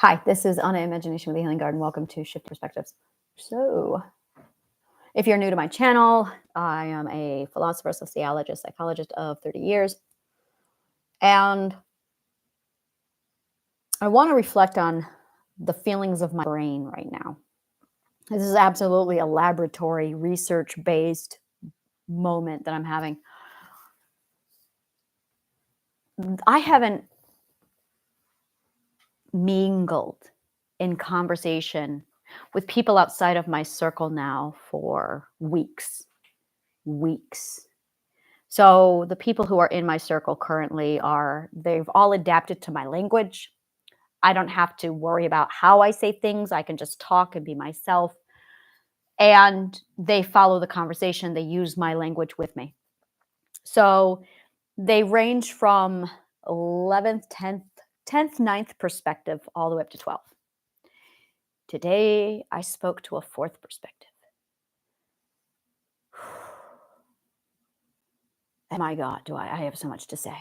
Hi, this is Anna Imagination with the Healing Garden. Welcome to Shift Perspectives. So, if you're new to my channel, I am a philosopher, sociologist, psychologist of 30 years. And I want to reflect on the feelings of my brain right now. This is absolutely a laboratory, research-based moment that I'm having. I haven't mingled in conversation with people outside of my circle now for weeks. So the people who are in my circle currently they've all adapted to my language. I don't have to worry about how I say things. I can just talk and be myself. And they follow the conversation. They use my language with me. So they range from 11th, 10th, 9th perspective all the way up to 12. Today, I spoke to a 4th perspective. And my God, I have so much to say.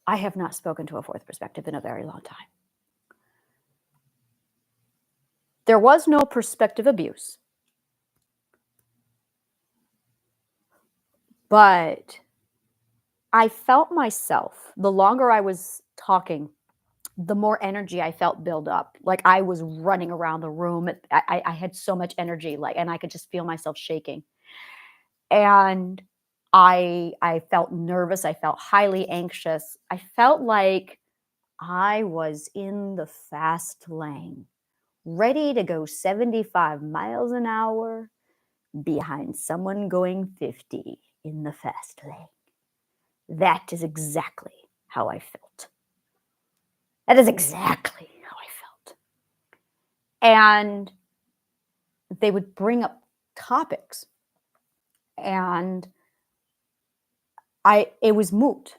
I have not spoken to a 4th perspective in a very long time. There was no perspective abuse, but I felt myself, the longer I was talking, the more energy I felt build up. Like I was running around the room. I had so much energy, and I could just feel myself shaking. And I felt nervous. I felt highly anxious. I felt like I was in the fast lane, ready to go 75 miles an hour behind someone going 50 in the fast lane. That is exactly how I felt. That is exactly how I felt. And they would bring up topics, and it was moot.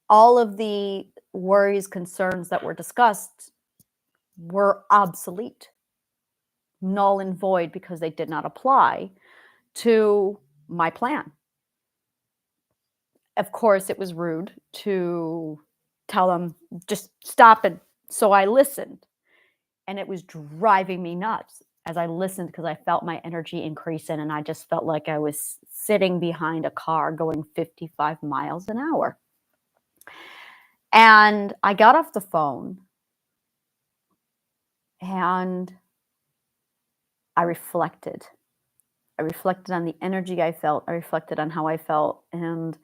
All of the worries, concerns that were discussed were obsolete, null and void, because they did not apply to my plan. Of course, it was rude to tell them, just stop it. So I listened, and it was driving me nuts as I listened, because I felt my energy increasing, and I just felt like I was sitting behind a car going 55 miles an hour. And I got off the phone, and I reflected. I reflected on the energy I felt. I reflected on how I felt, and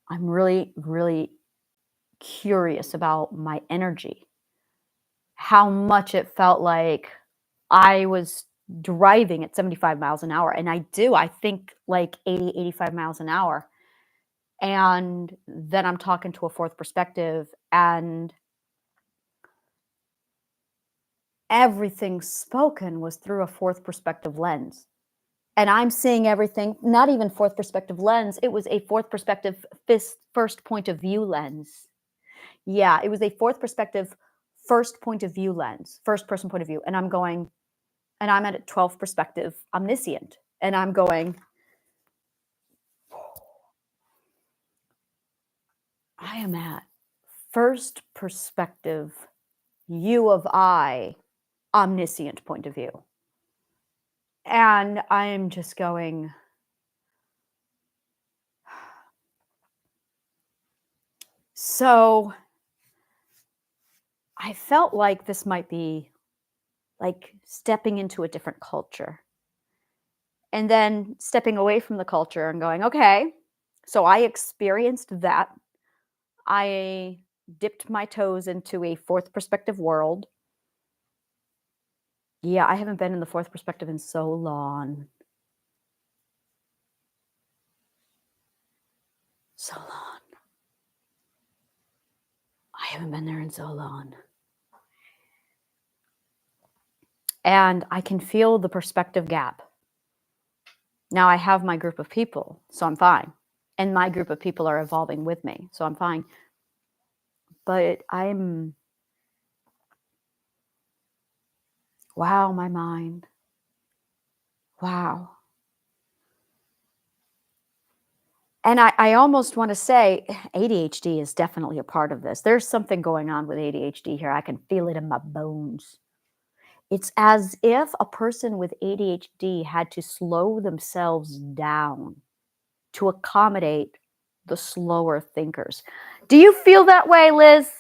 I'm really, really curious about my energy, how much it felt like I was driving at 75 miles an hour. And I think like 80, 85 miles an hour. And then I'm talking to a 4th perspective, and everything spoken was through a 4th perspective lens. And I'm seeing everything, not even 4th perspective lens. It was a 4th perspective first point of view lens. Yeah, it was a 4th perspective first point of view lens, first person point of view. And I'm going, and I'm at a 12th perspective omniscient. And I'm going, I am at first perspective, you of I, omniscient point of view. And I am just going, so I felt like this might be like stepping into a different culture. And then stepping away from the culture and going, okay, so I experienced that. I dipped my toes into a 4th perspective world. Yeah, I haven't been in the 4th perspective in so long. So long. I haven't been there in so long. And I can feel the perspective gap. Now I have my group of people, so I'm fine. And my group of people are evolving with me, so I'm fine. But wow, my mind. Wow. And I almost want to say ADHD is definitely a part of this. There's something going on with ADHD here. I can feel it in my bones. It's as if a person with ADHD had to slow themselves down to accommodate the slower thinkers. Do you feel that way, Liz?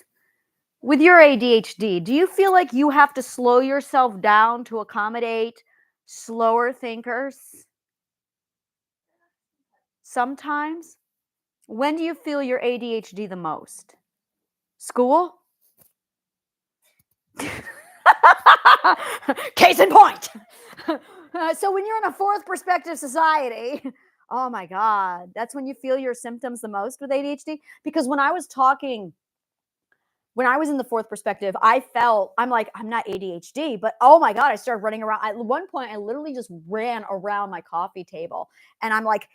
With your ADHD, do you feel like you have to slow yourself down to accommodate slower thinkers? Sometimes? When do you feel your ADHD the most? School? Case in point. So when you're in a fourth perspective society, oh my God, that's when you feel your symptoms the most with ADHD. Because when I was in the fourth perspective, I'm like, I'm not ADHD, but oh my God, I started running around. At one point, I literally just ran around my coffee table, and I'm like,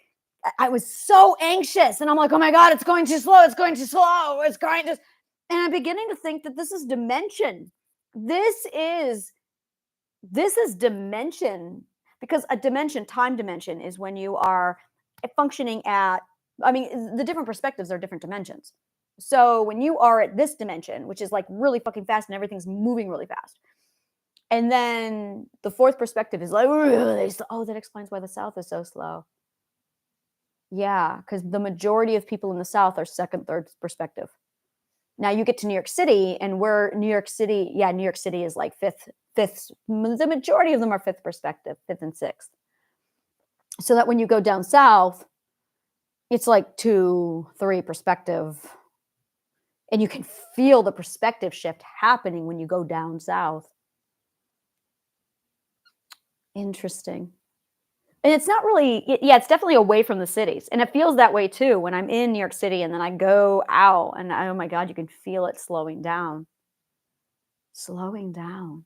I was so anxious, and I'm like, oh my God, it's going too slow. It's going too slow. It's going to, and I'm beginning to think that this is dimension. This is dimension, because a dimension, time dimension, is when you are functioning at, I mean, the different perspectives are different dimensions. So when you are at this dimension, which is like really fucking fast and everything's moving really fast, and then the fourth perspective is like really slow. Oh, that explains why the South is so slow. Yeah, because the majority of people in the South are second, third perspective. Now you get to New York City, and New York City is like fifth. The majority of them are fifth perspective, fifth and sixth. So that when you go down south, it's like 2, 3 perspective. And you can feel the perspective shift happening when you go down south. Interesting. And it's not really, it's definitely away from the cities. And it feels that way too when I'm in New York City and then I go out and oh my God, you can feel it slowing down. Slowing down.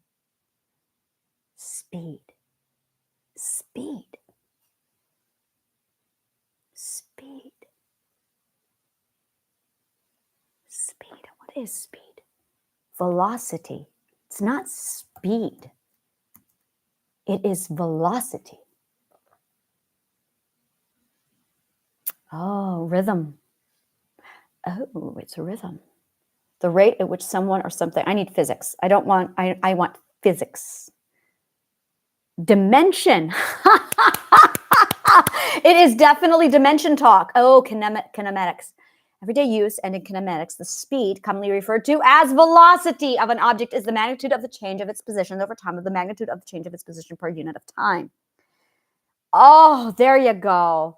Speed. Speed. Speed. Speed. What is speed? Velocity. It's not speed. It is velocity. Oh, rhythm. Oh, it's a rhythm. The rate at which someone or something, I need physics. I want physics. Dimension. It is definitely dimension talk. Oh, kinematics. Everyday use, and in kinematics, the speed, commonly referred to as velocity of an object, is the magnitude of the change of its position over time of the magnitude of the change of its position per unit of time. Oh, there you go.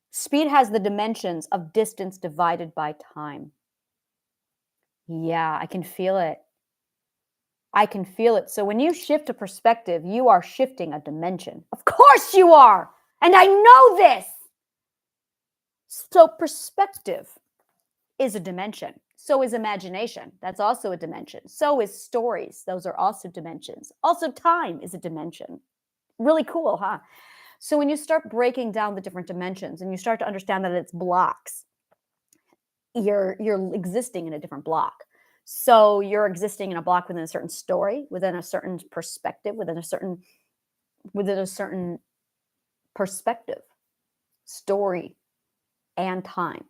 Speed has the dimensions of distance divided by time. Yeah, I can feel it. I can feel it. So when you shift a perspective, you are shifting a dimension. Of course you are. And I know this. So perspective is a dimension. So is imagination. That's also a dimension. So is stories. Those are also dimensions. Also, time is a dimension. Really cool, huh? So when you start breaking down the different dimensions and you start to understand that it's blocks, you're existing in a different block. So you're existing in a block within a certain story, within a certain perspective, within a certain perspective, story, and time.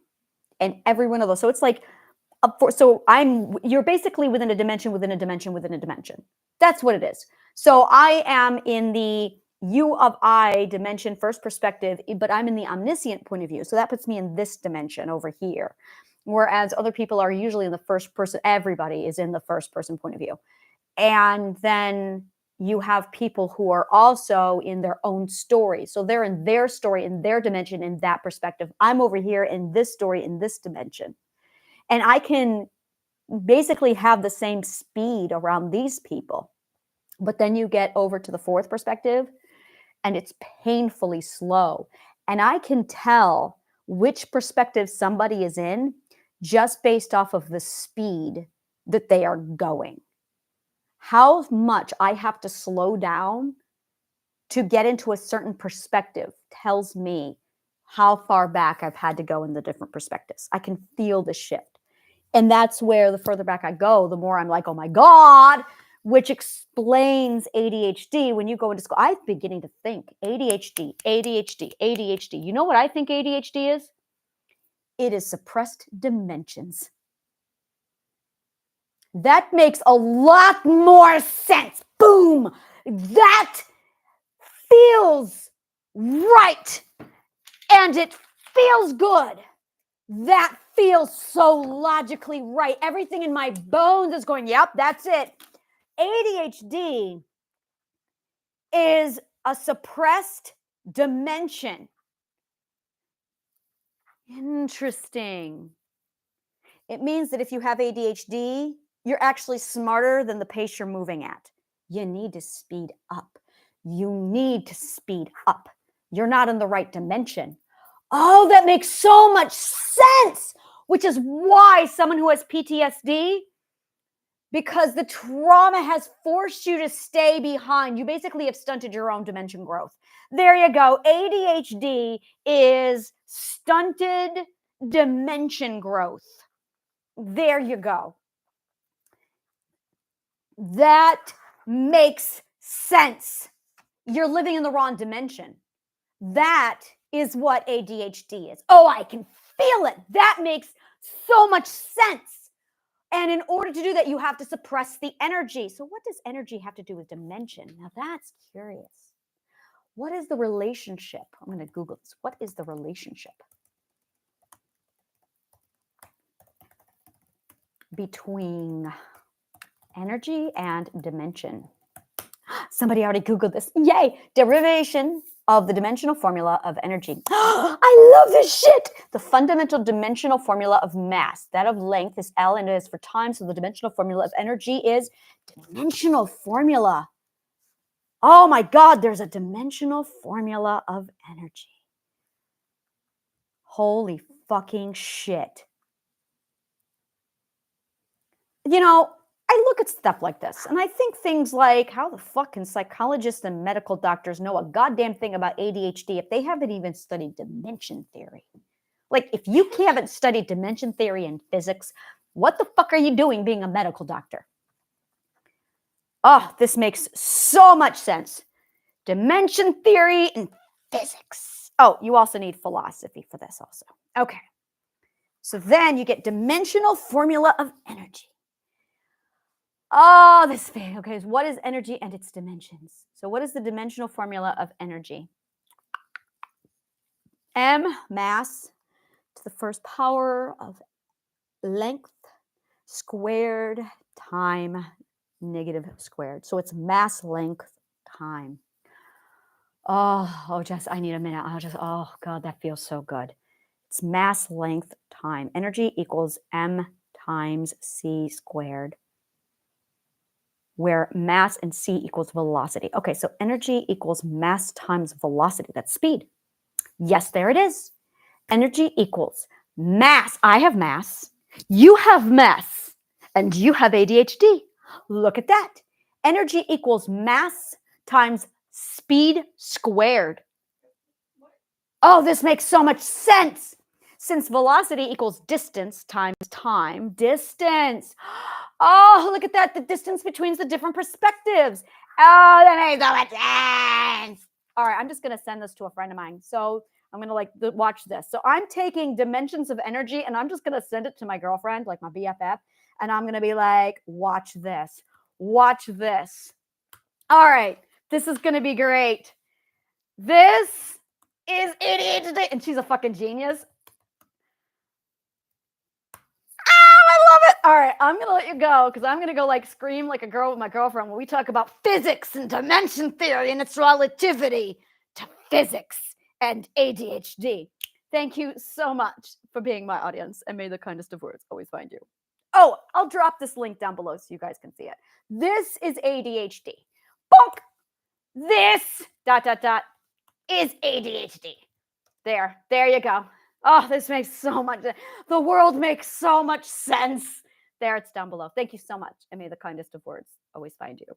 And every one of those. So it's like, you're basically within a dimension, within a dimension, within a dimension. That's what it is. So I am in the U of I dimension, first perspective, but I'm in the omniscient point of view. So that puts me in this dimension over here. Whereas other people are usually in the first person, everybody is in the first person point of view. And then you have people who are also in their own story. So they're in their story, in their dimension, in that perspective. I'm over here in this story, in this dimension. And I can basically have the same speed around these people. But then you get over to the fourth perspective, and it's painfully slow. And I can tell which perspective somebody is in just based off of the speed that they are going. How much I have to slow down to get into a certain perspective tells me how far back I've had to go in the different perspectives. I can feel the shift. And that's where the further back I go, the more I'm like, oh my God, which explains ADHD. When you go into school, I'm beginning to think ADHD, ADHD, ADHD. You know what I think ADHD is? It is suppressed dimensions. That makes a lot more sense. Boom. That feels right. And it feels good. That feels so logically right. Everything in my bones is going, yep, that's it. ADHD is a suppressed dimension. Interesting. It means that if you have ADHD, you're actually smarter than the pace you're moving at. You need to speed up. You need to speed up. You're not in the right dimension. Oh, that makes so much sense, which is why someone who has PTSD, because the trauma has forced you to stay behind. You basically have stunted your own dimension growth. There you go. ADHD is stunted dimension growth. There you go. That makes sense. You're living in the wrong dimension. That is what ADHD is. Oh, I can feel it. That makes so much sense. And in order to do that, you have to suppress the energy. So what does energy have to do with dimension? Now that's curious. What is the relationship? I'm going to Google this. What is the relationship between energy and dimension? Somebody already Googled this. Yay! Derivation of the dimensional formula of energy. I love this shit! The fundamental dimensional formula of mass. That of length is L and it is for time. So the dimensional formula of energy is dimensional formula. Oh my God, there's a dimensional formula of energy. Holy fucking shit. You know, I look at stuff like this and I think things like, how the fuck can psychologists and medical doctors know a goddamn thing about ADHD if they haven't even studied dimension theory? Like, if you haven't studied dimension theory and physics, what the fuck are you doing being a medical doctor? Oh, this makes so much sense. Dimension theory and physics. Oh, you also need philosophy for this also. Okay. So then you get dimensional formula of energy. Oh, this thing. Okay, so what is energy and its dimensions? So what is the dimensional formula of energy? M, mass, to the first power of length squared time negative squared. So it's mass length time. Oh, Jess, I need a minute. Oh God, that feels so good. It's mass length time. Energy equals M times C squared, where mass and C equals velocity. Okay, so energy equals mass times velocity. That's speed. Yes, there it is. Energy equals mass. I have mass. You have mass. And you have ADHD. Look at that. Energy equals mass times speed squared. Oh, this makes so much sense. Since velocity equals distance times time, distance. Oh, look at that. The distance between the different perspectives. Oh, that makes so much sense. All right, I'm just going to send this to a friend of mine. So I'm going to watch this. So I'm taking dimensions of energy and I'm just going to send it to my girlfriend, like my BFF. And I'm going to be like, watch this. Watch this. All right, this is going to be great. This is ADHD. And she's a fucking genius. I love it. All right, I'm going to let you go because I'm going to go like scream like a girl with my girlfriend when we talk about physics and dimension theory and its relativity to physics and ADHD. Thank you so much for being my audience, and may the kindest of words always find you. Oh, I'll drop this link down below so you guys can see it. This is ADHD. Bonk. This ... is ADHD. There you go. Oh, this makes so much, the world makes so much sense. There, it's down below. Thank you so much. And may the kindest of words always find you.